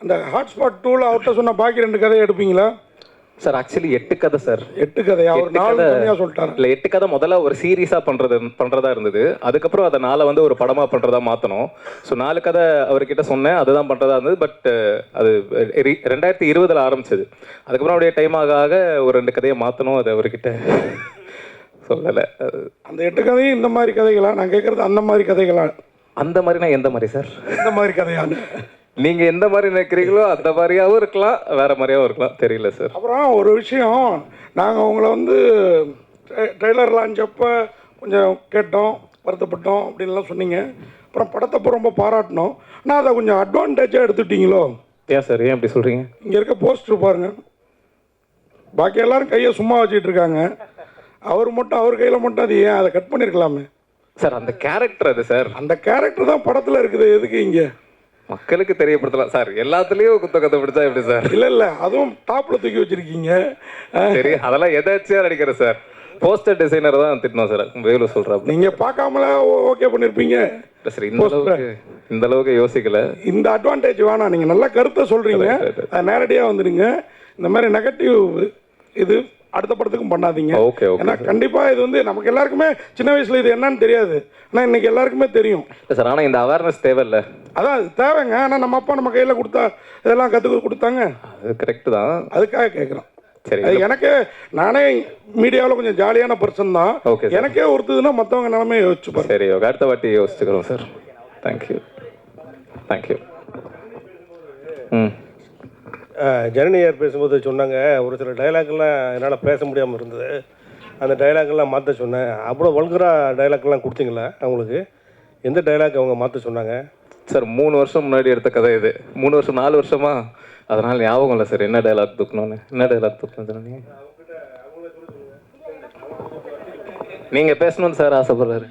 இந்த ஹாட்ஸ்பாட் 2ல் அவர்கிட்ட சொன்ன பாக்கி 2 கதையை எடுப்பீங்களா சார்? ஆக்சுவலி 8 கதை சார். 8 கதையா? அவர் 4 தனியாக சொல்லிட்டாரு. இல்லை, 8 கதை முதல்ல ஒரு சீரீஸாக பண்ணுறதா இருந்தது. அதுக்கப்புறம் அதை 4 வந்து ஒரு படமாக பண்ணுறதா மாற்றணும். ஸோ 4 கதை அவர்கிட்ட சொன்னேன், அதுதான் பண்ணுறதா இருந்தது. பட் அது 2020 ஆரம்பிச்சது. அதுக்கப்புறம் அப்படியே டைம் ஆக ஆக ஒரு 2 கதையை மாற்றணும். அது அவர்கிட்ட சொல்லலை. அந்த 8 கதையும் இந்த மாதிரி கதைகளா? நான் கேட்குறது அந்த மாதிரி கதைகளா? அந்த மாதிரினா எந்த மாதிரி சார்? இந்த மாதிரி கதையான்னு நீங்கள் எந்த மாதிரி நினைக்கிறீங்களோ அந்த மாதிரியாகவும் இருக்கலாம், வேறு மாதிரியாகவும் இருக்கலாம், தெரியல சார். அப்புறம் ஒரு விஷயம், நாங்கள் உங்களை வந்து ட்ரெய்லர் லான்ச் அப்போ கொஞ்சம் கேட்டோம், வருத்தப்பட்டோம் அப்படின்லாம் சொன்னீங்க. அப்புறம் படத்தை ரொம்ப பாராட்டினோம். ஆனால் அதை கொஞ்சம் அட்வான்டேஜாக எடுத்துட்டீங்களோ? ஏன் சார், ஏன் அப்படி சொல்கிறீங்க? இங்கே இருக்க போஸ்டர் பாருங்க, பாக்கி எல்லாரும் கையை சும்மா வச்சுட்டு இருக்காங்க. அவர் கையில் மட்டும் அது ஏன் அதை கட் பண்ணியிருக்கலாமே சார்? அந்த கேரக்டர் அது சார். அந்த கேரக்டர் தான் படத்தில் இருக்குது. எதுக்கு இங்கே மக்களுக்கு தெரியப்படுத்தலாம் சார். எல்லாத்துலேயும் குத்த கதை பிடிச்சா எப்படி சார்? இல்லை, அதுவும் டாப்பில் தூக்கி வச்சுருக்கீங்க. சரி, அதெல்லாம் எதாச்சியாக நடிக்கிறேன் சார். போஸ்டர் டிசைனர் தான் திட்டணும் சார், வேலு சொல்கிறா. நீங்கள் பார்க்காமல ஓகே பண்ணியிருப்பீங்க சார். இந்த அளவுக்கு யோசிக்கல. இந்த அட்வான்டேஜ் வேணாம். நீங்கள் நல்ல கருத்தை சொல்கிறீங்க, அது நேரடியாக வந்துடுங்க. இந்த மாதிரி நெகட்டிவ் இது அடுத்த படத்துக்கும் பண்ணாதீங்க. ஏன்னா கண்டிப்பாக இது வந்து நமக்கு எல்லாருக்குமே சின்ன வயசில் இது என்னன்னு தெரியாது, ஆனால் இன்னைக்கு எல்லாருக்குமே தெரியும் சார். ஆனால் இந்த அவேர்னஸ் தேவையில்லை. அதான் அது தேவைங்க. ஆனால் நம்ம அப்பா நம்ம கையில் கொடுத்தா இதெல்லாம் கற்றுக்க கொடுத்தாங்க. அது கரெக்டு தான், அதுக்காக கேட்குறோம். சரி, அது எனக்கு நானே மீடியாவில் கொஞ்சம் ஜாலியான பர்சன் தான். எனக்கே ஒருத்ததுன்னா மற்றவங்க நிலமே யோசிச்சுப்பாரு. சரி, அடுத்த வாட்டி யோசிச்சுக்கிறோம் சார். தேங்க்யூ. ஜனனியார் பேசும்போது சொன்னாங்க, ஒரு சில டைலாக்லாம் என்னால் பேச முடியாமல் இருந்தது, அந்த டைலாக்லாம் மாற்ற சொன்னேன். அவ்வளோ வல்கராக டைலாக்லாம் கொடுத்தீங்களா அவங்களுக்கு? எந்த டைலாக் அவங்க மாற்ற சொன்னாங்க சார்? 3 வருஷம் முன்னாடி எடுத்த கதை இது. 3 வருஷம் 4 வருஷமா, அதனால் ஞாபகம் இல்லை சார் என்ன டைலாக் தூக்கணும்னு. என்ன டைலாக் தூக்கணும் நீங்கள் பேசணும்னு சார் ஆசைப்படுறாரு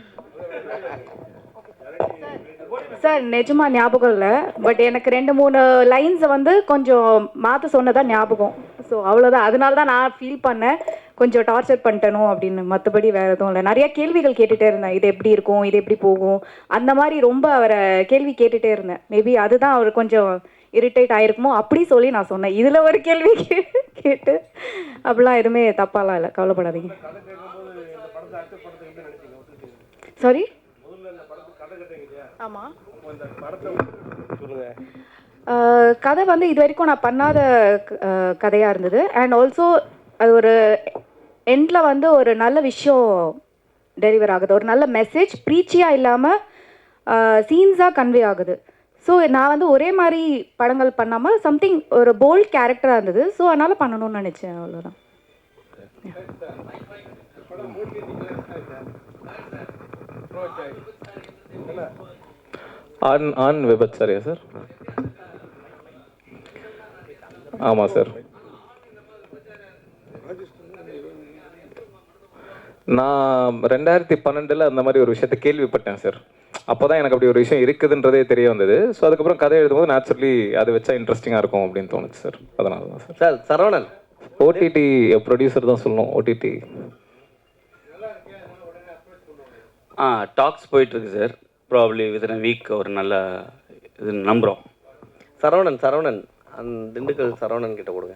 சார். நிஜமா ஞாபகம் இல்லை, பட் எனக்கு 2-3 லைன்ஸை வந்து கொஞ்சம் மாற்ற சொன்னதான் ஞாபகம். ஸோ அவ்வளோதான். அதனால தான் நான் ஃபீல் பண்ணேன் கொஞ்சம் டார்ச்சர் பண்ணிட்டனும் அப்படின்னு. மற்றபடி வேறு எதுவும் இல்லை. நிறையா கேள்விகள் கேட்டுகிட்டே இருந்தேன், இது எப்படி இருக்கும், இது எப்படி போகும், அந்த மாதிரி ரொம்ப அவரை கேள்வி கேட்டுகிட்டே இருந்தேன். மேபி அதுதான் அவர் கொஞ்சம் இரிட்டேட் ஆகிருக்குமோ அப்படி சொல்லி நான் சொன்னேன். இதில் ஒரு கேள்வி கேட்டு அப்படிலாம் எதுவுமே தப்பாலாம் இல்லை, கவலைப்படாதீங்க. சாரி. ஆமாம், கதை வந்து இது வரைக்கும் நான் பண்ணாத கதையாக இருந்தது. அண்ட் ஆல்சோ அது ஒரு எண்டில் வந்து ஒரு நல்ல விஷயம் டெலிவர் ஆகுது, ஒரு நல்ல மெசேஜ், ப்ரீச்சியாக இல்லாமல் சீன்ஸாக கன்வே ஆகுது. ஸோ நான் வந்து ஒரே மாதிரி படங்கள் பண்ணாமல் சம்திங் ஒரு போல்ட் கேரக்டராக இருந்தது. ஸோ அதனால் பண்ணணும்னு நினச்சேன், அவ்வளோதான். ஆன் விபச்சாரியா சார்? ஆமாம் சார். நான் 2012 அந்த மாதிரி ஒரு விஷயத்தை கேள்விப்பட்டேன் சார். அப்போ தான் எனக்கு அப்படி ஒரு விஷயம் இருக்குதுன்றதே தெரிய வந்தது. ஸோ அதுக்கப்புறம் கதை எழுதும்போது நேச்சுரலி அதை வச்சா இன்ட்ரெஸ்டிங்காக இருக்கும் அப்படின்னு தோணுச்சு சார். அதனால தான் sir. Sir Saravanan OTT producer தான் சொல்லணும். ஓடிடி டாக்ஸ் போயிட்டுருக்கு சார். ப்ராப்ளி வித்தின் வீக் ஒரு நல்ல இது நம்புகிறோம். சரவணன் அந்த திண்டுக்கல் சரவணன் கிட்ட கொடுங்க.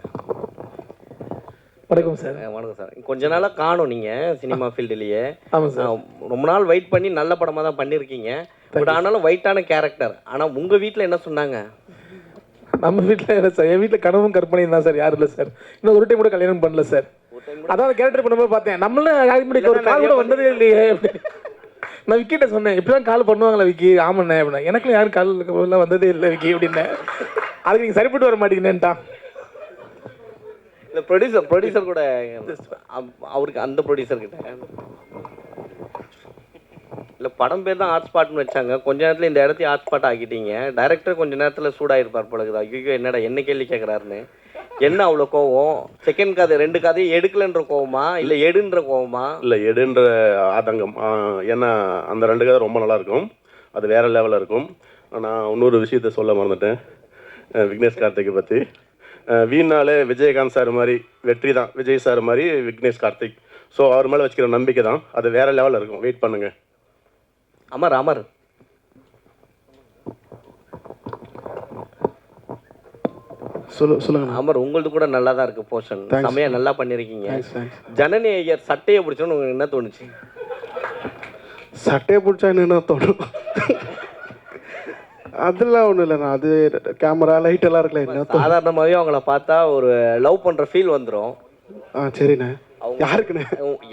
வணக்கம் சார். வணக்கம் சார். கொஞ்ச நாளாக காணும் நீங்கள் சினிமா ஃபீல்டுலேயே. ஆமாம் சார். ரொம்ப நாள் வெயிட் பண்ணி நல்ல படமாக தான் பண்ணியிருக்கீங்க. பட் ஆனாலும் வெயிட்டான கேரக்டர். ஆனால் உங்கள் வீட்டில் என்ன சொன்னாங்க? நம்ம வீட்டில் இல்லை சார், என் வீட்டில் கனவும் கற்பனையும் தான் சார். யாரும் இல்லை சார். இன்னும் ஒரு டைம் கூட கல்யாணம் பண்ணல சார். அதான் கேரக்டர் பண்ணும்போது பார்த்தேன், நம்மளும் ஒரு கால் கூட வந்ததே இல்லையே. நான் விக்கிட்ட சொன்னேன், இப்படிதான் கால் பண்ணுவாங்களா விக்கி? ஆமாண்ணே அப்படின்னா. எனக்குலாம் யாரும் கால் வந்ததே இல்லை விக்கி அப்படின்னேன். அதுக்கு நீங்கள் சரிப்பட்டு வர மாட்டேங்கன்னுட்டான். இந்த ப்ரொடியூசர் கூட அவருக்கு அந்த ப்ரொடியூசர் கிட்ட இல்லை படம் பேர் தான் ஹாட்ஸ்பாட்னு வச்சாங்க. கொஞ்ச நேரத்தில் இந்த இடத்தையும் ஹாட்ஸ்பாட் ஆக்கிட்டீங்க. டைரக்டர் கொஞ்ச நேரத்தில் சூடாயிருப்பார் போலக்குது. ஐயோ என்னடா என்ன கேள்வி கேட்குறாருன்னு. என்ன அவ்வளோ கோவம்? செகண்ட் கதை 2 கதையும் எடுக்கலன்ற கோவமா இல்லை எடுன்ற கோவமா? இல்லை எடுன்ற ஆதங்கம். ஏன்னா அந்த 2 கதை ரொம்ப நல்லாயிருக்கும், அது வேறு லெவலில் இருக்கும். நான் இன்னொரு விஷயத்த சொல்ல மறந்துட்டேன் விக்னேஷ் கார்த்திகை பற்றி. வீணாலே விஜயகாந்த் சார் மாதிரி வெற்றி தான், விஜய் சார் மாதிரி விக்னேஷ் கார்த்திக். ஸோ அவர் மேலே வச்சுக்கிற நம்பிக்கை தான், அது வேறு லெவலில் இருக்கும். வெயிட் பண்ணுங்கள். அமர் சொல்லுங்க. அமர் உங்களது கூட நல்லா தான் இருக்கு போர்ஷன், செமையா நல்லா பண்ணியிருக்கீங்க. ஜனனி ஐயர் சட்டையை பிடிச்சோன்னு உங்களுக்கு என்ன தோணுச்சு? சட்டையை பிடிச்சா என்ன தோணும்? அதெல்லாம் ஒன்றும் இல்லைண்ணா, அது கேமரா லைட் எல்லாம் இருக்குல்ல, என்ன தோணும்? சாதாரணமாகவே அவங்கள பார்த்தா ஒரு லவ் பண்ணுற ஃபீல் வந்துடும். சரிண்ணே. யாருக்குண்ணே?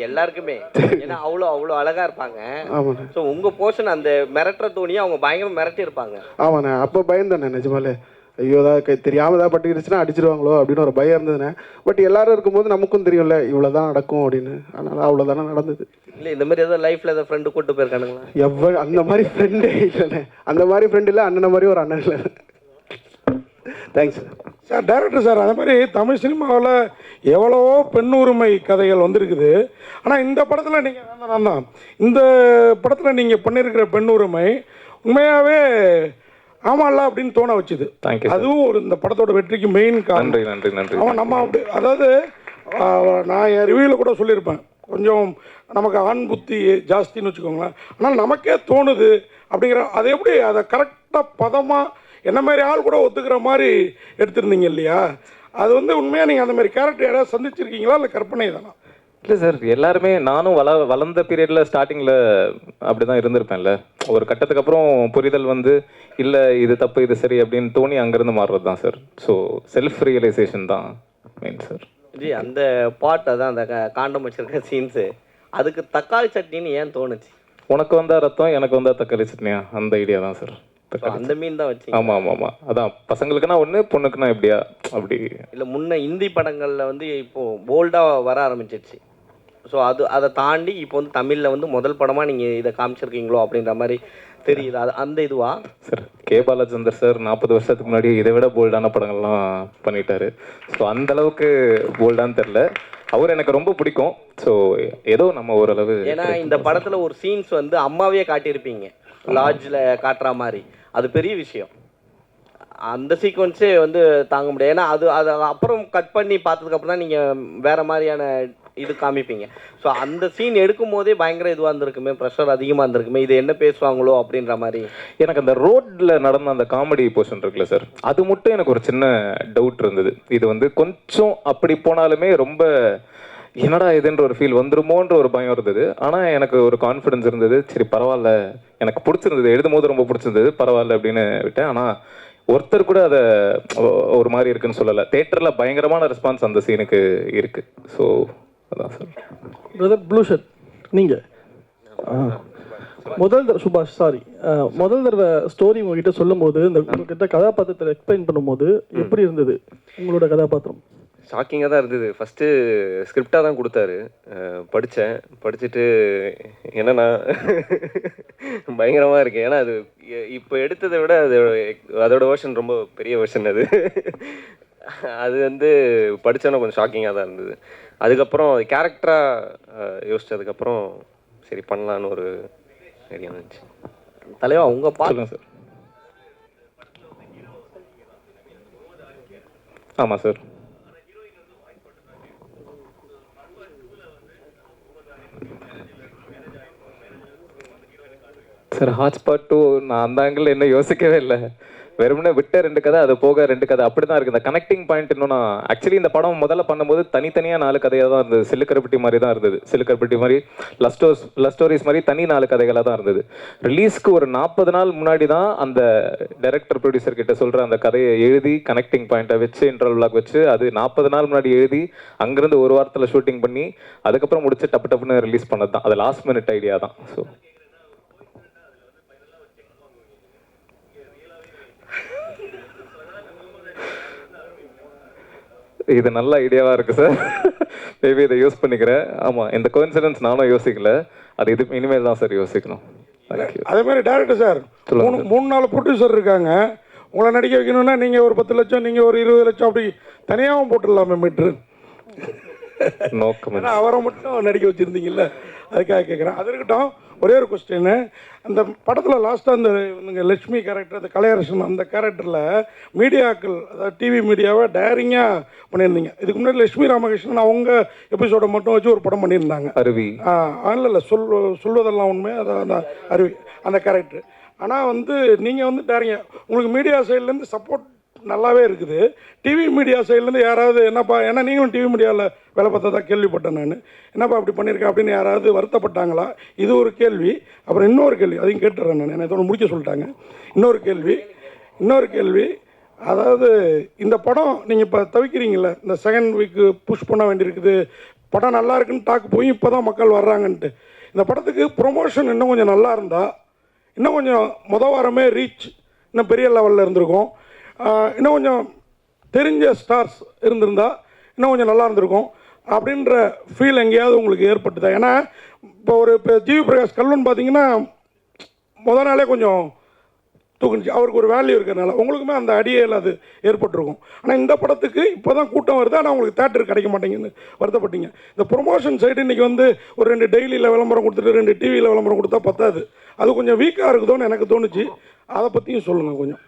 எல்லாருக்குமே. ஏன்னா அவ்வளோ அழகா இருப்பாங்க. ஆமாண்ணே. ஸோ உங்க போர்ஷன் அந்த மிரட்டுற தோணியை அவங்க பயங்கரம் மிரட்டி இருப்பாங்க. ஆமாண்ணே, அப்போ பயந்தானே நிஜமாலே. ஐயோ ஏதாவது தெரியாமல் ஏதாவது பட்டுக்கிடுச்சுன்னா அடிச்சிருவாங்களோ அப்படின்னு ஒரு பயம் இருந்ததுண்ணே. பட் எல்லாரும் இருக்கும்போது நமக்கும் தெரியும்ல இவ்வளோ தான் நடக்கும் அப்படின்னு. அதனால அவ்வளோதானே நடந்தது. இல்லை இந்த மாதிரி ஏதாவது லைஃப்பில் ஏதாவது ஃப்ரெண்டு கூட்டு போயிருக்கானுங்களா? அந்த மாதிரி ஃப்ரெண்டே இல்லைண்ணே. அந்த மாதிரி ஃப்ரெண்ட் இல்லை, அண்ணனை மாதிரி ஒரு அண்ணன் இல்லை. Thanks sir. டைரக்டர் சார், அதே மாதிரி தமிழ் சினிமாவில் எவ்வளவோ பெண் உரிமை கதைகள் வந்திருக்குது. ஆனால் இந்த படத்தில் நீங்கள் தான் இந்த படத்தில் நீங்கள் பண்ணியிருக்கிற பெண் உரிமை உண்மையாகவே ஆமாம்ல அப்படின்னு தோண வச்சுது. அதுவும் ஒரு இந்த படத்தோட வெற்றிக்கு மெயின் காரணம். நன்றி நன்றி. அவன் நம்ம அப்படி, அதாவது நான் என் ரிவ்யூவில் கூட சொல்லியிருப்பேன், கொஞ்சம் நமக்கு ஆண் புத்தி ஜாஸ்தின்னு வச்சுக்கோங்களேன். ஆனால் நமக்கே தோணுது அப்படிங்கிற, அது எப்படி அதை கரெக்டாக பதமாக என்ன மாதிரி ஆள் கூட ஒத்துக்கிற மாதிரி எடுத்திருந்தீங்க இல்லையா? அது வந்து உண்மையாக நீங்கள் அந்த மாதிரி கேரக்டர் யாராவது சந்திச்சிருக்கீங்களா இல்லை கற்பனை தானா? இல்லை சார், எல்லாருமே நானும் வளர்ந்த பீரியடில் ஸ்டார்டிங்கில் அப்படி தான் இருந்திருப்பேன்ல. ஒரு கட்டத்துக்கு அப்புறம் புரிதல் வந்து இல்லை இது தப்பு இது சரி அப்படின்னு தோணி அங்கேருந்து மாறுறது தான் சார். ஸோ செல்ஃப் ரியலைசேஷன் தான் மெயின் சார். ஜி அந்த பாட் அதான் அந்த காண்டம் வச்சிருக்க சீன்ஸு, அதுக்கு தக்காளி சட்னின்னு ஏன் தோணுச்சு? உனக்கு வந்தால் ரத்தம் எனக்கு வந்தால் தக்காளி சட்னியா, அந்த ஐடியா தான் சார். அந்த மீன் தான் வச்சு. ஆமாம் அதான் பசங்களுக்குன்னா ஒன்று பொண்ணுக்குன்னா எப்படியா அப்படி. இல்லை முன்ன இந்தி படங்களில் வந்து இப்போது போல்டாக வர ஆரம்பிச்சிருச்சு. ஸோ அதை தாண்டி இப்போ வந்து தமிழில் வந்து முதல் படமாக நீங்கள் இதை காமிச்சிருக்கீங்களோ அப்படின்ற மாதிரி தெரியுது. அது அந்த இதுவா சார்? கே பாலச்சந்தர் சார் 40 வருஷத்துக்கு முன்னாடி இதை விட போல்டான படங்கள்லாம் பண்ணிட்டாரு. ஸோ அந்த அளவுக்கு போல்டான்னு தெரில. அவர் எனக்கு ரொம்ப பிடிக்கும். ஸோ ஏதோ நம்ம ஓரளவு, ஏன்னா இந்த படத்தில் ஒரு சீன்ஸ் வந்து அம்மாவே காட்டியிருப்பீங்க லாட்ஜில் காட்டுற மாதிரி, அது பெரிய விஷயம். அந்த சீக்வன்ஸே வந்து தாங்க முடியாது. ஏன்னா அது அப்புறம் கட் பண்ணி பார்த்ததுக்கப்புறம் தான் நீங்கள் வேறு மாதிரியான இது காமிப்பீங்க. ஸோ அந்த சீன் எடுக்கும் போதே பயங்கர இதுவாக இருந்திருக்குமே, ப்ரெஷர் அதிகமாக இருந்திருக்குமே, இது என்ன பேசுவாங்களோ அப்படின்ற மாதிரி. எனக்கு அந்த ரோட்டில் நடந்த அந்த காமெடி போர்ஷன் இருக்குல்ல சார், அது மட்டும் எனக்கு ஒரு சின்ன டவுட் இருந்தது. இது வந்து கொஞ்சம் அப்படி போனாலுமே ரொம்ப என்னடா இதுன்ற ஒரு ஃபீல் வந்துருமோன்ற ஒரு பயம் இருந்தது. ஆனால் எனக்கு ஒரு கான்ஃபிடன்ஸ் இருந்தது. சரி பரவாயில்ல, எனக்கு பிடிச்சிருந்தது, எழுதும் போது ரொம்ப பிடிச்சிருந்தது, பரவாயில்ல அப்படின்னு விட்டேன். ஆனால் ஒருத்தர் கூட அதை ஒரு மாதிரி இருக்குன்னு சொல்லலை. தேட்டரில் பயங்கரமான ரெஸ்பான்ஸ் அந்த சீனுக்கு இருக்கு. ஸோ அதான் சார். பிரதர் ப்ளூ ஷர்ட், நீங்கள் சுபாஷ் முதல் தடவை ஸ்டோரி உங்ககிட்ட சொல்லும் போது, இந்த உங்ககிட்ட கதாபாத்திரத்தை எக்ஸ்பிளைன் பண்ணும்போது எப்படி இருந்தது உங்களோட கதாபாத்திரம்? ஷாக்கிங்காக தான் இருந்தது. ஃபஸ்ட்டு ஸ்கிரிப்டாக தான் கொடுத்தாரு, படிச்சுட்டு என்னன்னா பயங்கரமாக இருக்குது. ஏன்னா அது இப்போ எடுத்ததை விட அதோட வெர்ஷன் ரொம்ப பெரிய வெர்ஷன். அது வந்து படித்தோன்னா கொஞ்சம் ஷாக்கிங்காக தான் இருந்தது. அதுக்கப்புறம் கேரக்டராக யோசிச்சதுக்கப்புறம் சரி பண்ணலான்னு ஒரு ஐடியா இருந்துச்சு. தலைவா உங்கள் சொல்லுங்கள் சார். ஆமாம் சார். சார் ஹாட்ஸ்பாட் 2 நான் அந்த ஆங்கிள் என்ன யோசிக்கவே இல்லை. வெறுமனே விட்ட 2 கதை, அது போக 2 கதை, அப்படி தான் இருக்குது. இந்த கனெக்டிங் பாயிண்ட் இன்னும் நான் ஆக்சுவலி இந்த படம் முதல்ல பண்ணும்போது தனித்தனியாக 4 கதையாக தான் இருந்தது. சிலுக்கருப்பட்டி மாதிரி தான் இருந்தது. சிலுக்கருப்பட்டி மாதிரி லவ் ஸ்டோரிஸ் மாதிரி தனி 4 கதைகளாக தான் இருந்தது. ரிலீஸ்க்கு ஒரு 40 நாள் முன்னாடி தான் அந்த டைரக்டர் ப்ரொடியூசர் கிட்ட சொல்கிற அந்த கதையை எழுதி கனெக்டிங் பாயிண்ட்டை வச்சு இன்டர்வல் பிளாக் வச்சு அது 40 நாள் முன்னாடி எழுதி அங்கேருந்து ஒரு வாரத்தில் ஷூட்டிங் பண்ணி அதுக்கப்புறம் முடிச்சு டப்புன்னு ரிலீஸ் பண்ணது தான். அது லாஸ்ட் மினிட் ஐடியா தான். ஸோ இது நல்ல ஐடியாவாக இருக்குது சார். மேபி இதை யூஸ் பண்ணிக்கிறேன். ஆமாம், இந்த கோஇன்சிடென்ஸ் நானும் யோசிக்கல. அது இது இனிமேல் தான் சார் யோசிக்கணும். அதே மாதிரி டேரக்டர் சார் 3-4 ப்ரொடியூசர் இருக்காங்க. உங்களை நடிக்க வைக்கணும்னா நீங்கள் ஒரு 10 லட்சம், நீங்கள் ஒரு 20 லட்சம் அப்படி தனியாகவும் போட்டுடலாமே மீட்ரு. நோக்கம் அவரை மட்டும் நடிக்க வச்சுருந்தீங்கல்ல, அதுக்காக கேட்குறேன். அது இருக்கட்டும். ஒரே ஒரு கொஸ்டின், அந்த படத்தில் லாஸ்ட்டாக அந்த லட்சுமி கேரக்டர், அந்த கலையரசன், அந்த கேரக்டரில் மீடியாக்கள், அதாவது டிவி மீடியாவை டேரிங்காக பண்ணியிருந்தீங்க. இதுக்கு முன்னாடி லட்சுமி ராமகிருஷ்ணன் அவங்க எபிசோடை மட்டும் வச்சு ஒரு படம் பண்ணியிருந்தாங்க, அருவி. இல்லை சொல்வதெல்லாம் உண்மை, அதான் அந்த அருவி அந்த கேரக்டர். ஆனால் வந்து நீங்கள் வந்து டேரிங்க உங்களுக்கு மீடியா சைட்லேருந்து சப்போர்ட் நல்லாவே இருக்குது. டிவி மீடியா சைட்லேருந்து யாராவது என்னப்பா, ஏன்னா நீங்களும் டிவி மீடியாவில் வேலை பார்த்ததா கேள்விப்பட்டேன் நான், என்னப்பா அப்படி பண்ணியிருக்கேன் அப்படின்னு யாராவது வருத்தப்பட்டாங்களா? இது ஒரு கேள்வி. அப்புறம் இன்னொரு கேள்வி, அதையும் கேட்டுறேன் நான், என்னை இதோட முடிக்க சொல்லிட்டாங்க. இன்னொரு கேள்வி, அதாவது இந்த படம் நீங்கள் இப்போ தவிக்கிறீங்கள, இந்த செகண்ட் வீக்கு புஷ் பண்ண வேண்டியிருக்குது, படம் நல்லா இருக்குன்னு டாக்கு போய் இப்போ தான் மக்கள் வர்றாங்கன்ட்டு, இந்த படத்துக்கு ப்ரொமோஷன் இன்னும் கொஞ்சம் நல்லா இருந்தால், இன்னும் கொஞ்சம் வாரமே ரீச் இன்னும் பெரிய லெவலில் இருந்திருக்கும், இன்னும் கொஞ்சம் தெரிஞ்ச ஸ்டார்ஸ் இருந்திருந்தால் இன்னும் கொஞ்சம் நல்லா இருந்திருக்கும் அப்படின்ற ஃபீல் எங்கேயாவது உங்களுக்கு ஏற்பட்டுதா? ஏன்னா இப்போ ஜிவி பிரகாஷ் கல்வன் பார்த்தீங்கன்னா நாளே கொஞ்சம் தூக்குனுச்சு, அவருக்கு ஒரு வேல்யூ இருக்கிறதுனால உங்களுக்குமே அந்த அடியில் அது ஏற்பட்டிருக்கும். ஆனால் இந்த படத்துக்கு இப்போ தான் கூட்டம் வருது, ஆனால் உங்களுக்கு தேட்டர் கிடைக்க மாட்டேங்குன்னு வருத்தப்பட்டீங்க. இந்த ப்ரொமோஷன் சைடு இன்றைக்கி வந்து ஒரு 2 டெய்லியில் விளம்பரம் கொடுத்துட்டு 2 டிவியில் விளம்பரம் கொடுத்தா பத்தாது, அது கொஞ்சம் வீக்காக இருக்குதோன்னு எனக்கு தோணுச்சு. அதை பற்றியும் சொல்லுங்கள் கொஞ்சம்.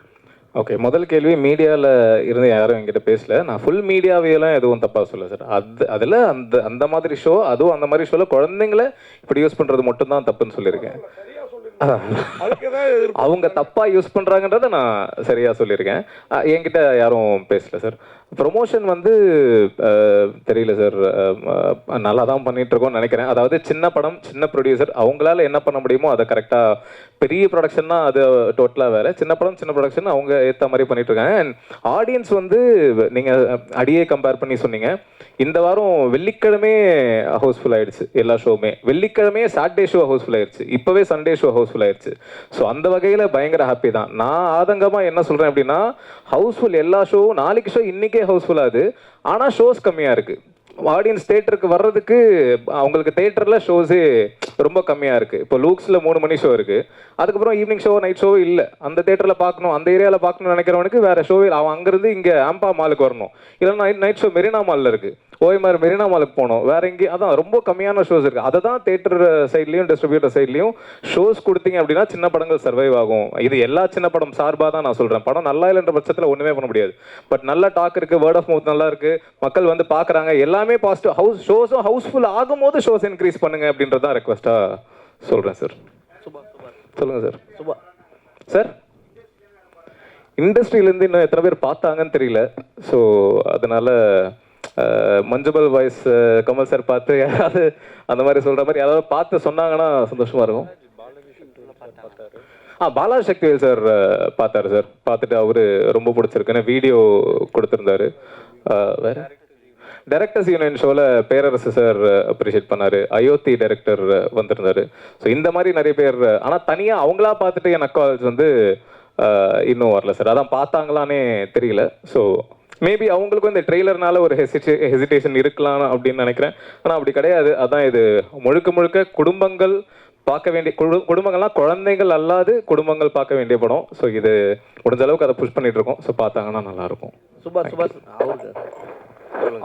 ஓகே, முதல் கேள்வி, மீடியாவில் இருந்து யாரும் என்கிட்ட பேசல. நான் ஃபுல் மீடியாவையெல்லாம் எதுவும் தப்பாக சொல்ல சார். அதில் அந்த மாதிரி ஷோ, அதுவும் அந்த மாதிரி ஷோவில் குழந்தைங்கள இப்படி யூஸ் பண்ணுறது மட்டும்தான் தப்புன்னு சொல்லியிருக்கேன். அவங்க தப்பா யூஸ் பண்றாங்கன்றத நான் சரியா சொல்லியிருக்கேன். என்கிட்ட யாரும் பேசல சார். ப்ரொமோஷன் வந்து தெரியல சார், நல்லா தான் பண்ணிட்டு இருக்கோம்னு நினைக்கிறேன். அதாவது சின்ன படம், சின்ன ப்ரொடியூசர், அவங்களால என்ன பண்ண முடியுமோ அதை கரெக்டாக, பெரிய ப்ரொடக்ஷன்னா அது டோட்டலாக வேறு, சின்ன படம் சின்ன ப்ரொடக்ஷன் அவங்க ஏற்ற மாதிரி பண்ணிட்டு இருக்காங்க. அண்ட் ஆடியன்ஸ் வந்து நீங்கள் அடியே கம்பேர் பண்ணி சொன்னீங்க, இந்த வாரம் வெள்ளிக்கிழமே ஹவுஸ்ஃபுல் ஆயிடுச்சு எல்லா ஷோவுமே, வெள்ளிக்கிழமையே சாட்டர்டே ஷோ ஹவுஸ்ஃபுல் ஆயிடுச்சு, இப்போவே சண்டே ஷோ ஹவுஸ்ஃபுல் ஆயிடுச்சு. ஸோ அந்த வகையில் பயங்கர ஹாப்பி தான். நான் ஆதங்கமாக என்ன சொல்கிறேன் அப்படின்னா, ஹவுஸ்ஃபுல் எல்லா ஷோவும், நாளைக்கு ஷோ இன்றைக்கே ஹவுஸ்ஃபுல் ஆகுது, ஆனால் ஷோஸ் கம்மியாக இருக்குது. ஆடியன்ஸ் தேட்டருக்கு வர்றதுக்கு அவங்களுக்கு தேட்டரில் ஷோஸே ரொம்ப கம்மியாக இருக்குது. இப்போ லூக்ஸில் 3 மணி ஷோ இருக்குது, அதுக்கப்புறம் ஈவினிங் ஷோ நைட் ஷோ இல்லை. அந்த தேட்டரில் பார்க்கணும், அந்த ஏரியாவில் பார்க்கணும்னு நினைக்கிறவனுக்கு வேறு ஷோவே, அவன் அங்கேருந்து இங்கே ஆம்பா மாலுக்கு வரணும், இல்லைன்னா நைட் ஷோ மெரினா மாலில் இருக்குது, ஓய்மார் மெரினா மாலுக்கு போகணும், வேற எங்கேயும், அதான் ரொம்ப கம்மியான ஷோஸ் இருக்குது. அதை தான் தேட்டர் சைட்லேயும் டிஸ்ட்ரிபியூட்டர் சைட்லேயும் ஷோஸ் கொடுத்தீங்க அப்படின்னா சின்ன படங்கள் சர்வைவ் ஆகும். இது எல்லா சின்ன படம் சார்பாக தான் நான் சொல்கிறேன். படம் நல்லா இல்லைன்ற பட்சத்தில் ஒன்றுமே பண்ண முடியாது. பட் நல்ல டாக் இருக்குது, வேர்ட் ஆஃப் மவுத் நல்லா இருக்குது, மக்கள் வந்து பார்க்குறாங்க, எல்லாமே பாசிட்டிவ். ஷோஸும் ஹவுஸ்ஃபுல் ஆகும்போது ஷோஸ் இன்க்ரீஸ் பண்ணுங்க அப்படின்றதான் ரெக்வஸ்ட்டாக சொல்கிறேன் சார். சொல்லுங்கள் சார். சார், இண்டஸ்ட்ரியிலேருந்து இன்னும் எத்தனை பேர் பார்த்தாங்கன்னு தெரியல. ஸோ அதனால் மஞ்சுபல் வாய்ஸ் கமல் சார் பார்த்து யாராவது அந்த மாதிரி சொல்கிற மாதிரி யாராவது பார்த்து சொன்னாங்கன்னா சந்தோஷமாக இருக்கும். பாலாஜி சக்திவேல் சார் பார்த்தாரு சார். பார்த்துட்டு அவரு ரொம்ப பிடிச்சிருக்குன்னு வீடியோ கொடுத்துருந்தாரு. வேறு டைரக்டர்ஸ் யூனியன் ஷோவில் பேரரசு சார் அப்ரிஷியேட் பண்ணார். அயோத்தி டைரக்டர் வந்திருந்தாரு. ஸோ இந்த மாதிரி நிறைய பேர், ஆனால் தனியாக அவங்களா பார்த்துட்டு என் அக்கால்ஸ் வந்து இன்னும் வரல சார். அதான் பார்த்தாங்களானே தெரியல. ஸோ மேபி அவங்களுக்கும் இந்த ட்ரெய்லர்னால ஒரு ஹெசிடேஷன் இருக்கலாம் அப்படின்னு நினைக்கிறேன். ஆனால் அப்படி கிடையாது. அதான் இது முழுக்க முழுக்க குடும்பங்கள் பார்க்க வேண்டிய, குடும்பங்கள்லாம் குழந்தைகள் அல்லாது குடும்பங்கள் பார்க்க வேண்டிய படம். ஸோ இது முடிஞ்ச அளவுக்கு அதை புஷ் பண்ணிட்டு இருக்கோம். ஸோ பார்த்தாங்கன்னா நல்லாயிருக்கும்.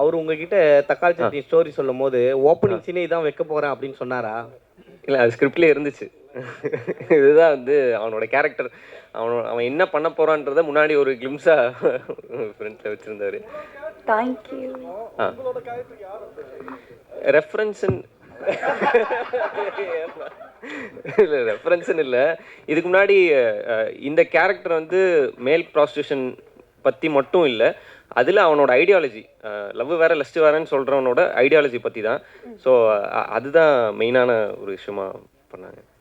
அவர் உங்ககிட்ட தக்காளி சட்னி ஸ்டோரி சொல்லும் போது ஓப்பனிங் சீனே இதான் வைக்க போகிறேன் அப்படின்னு சொன்னாரா? இல்லை, அது ஸ்கிரிப்ட்லேயே இருந்துச்சு. இதுதான் வந்து அவனோட கேரக்டர், அவன் என்ன பண்ண போறான்றத முன்னாடி ஒரு கிளிம்ஸா ஃப்ரெண்ட்ல வச்சிருந்தாரு. தேங்க்யூ. ரெஃபரன்ஸ்ன்னு இல்லை, ரெஃபரன்ஸ்ன்னு இல்லை. இதுக்கு முன்னாடி இந்த கேரக்டர் வந்து மேல் ப்ராஸ்டியூஷன் பற்றி மட்டும் இல்லை, அதில் அவனோட ஐடியாலஜி, லவ் வேறு லஸ்ட் வேறன்னு சொல்கிறவனோட ஐடியாலஜி பற்றி தான். ஸோ அதுதான் மெயினான ஒரு விஷயமா பண்ணாங்க.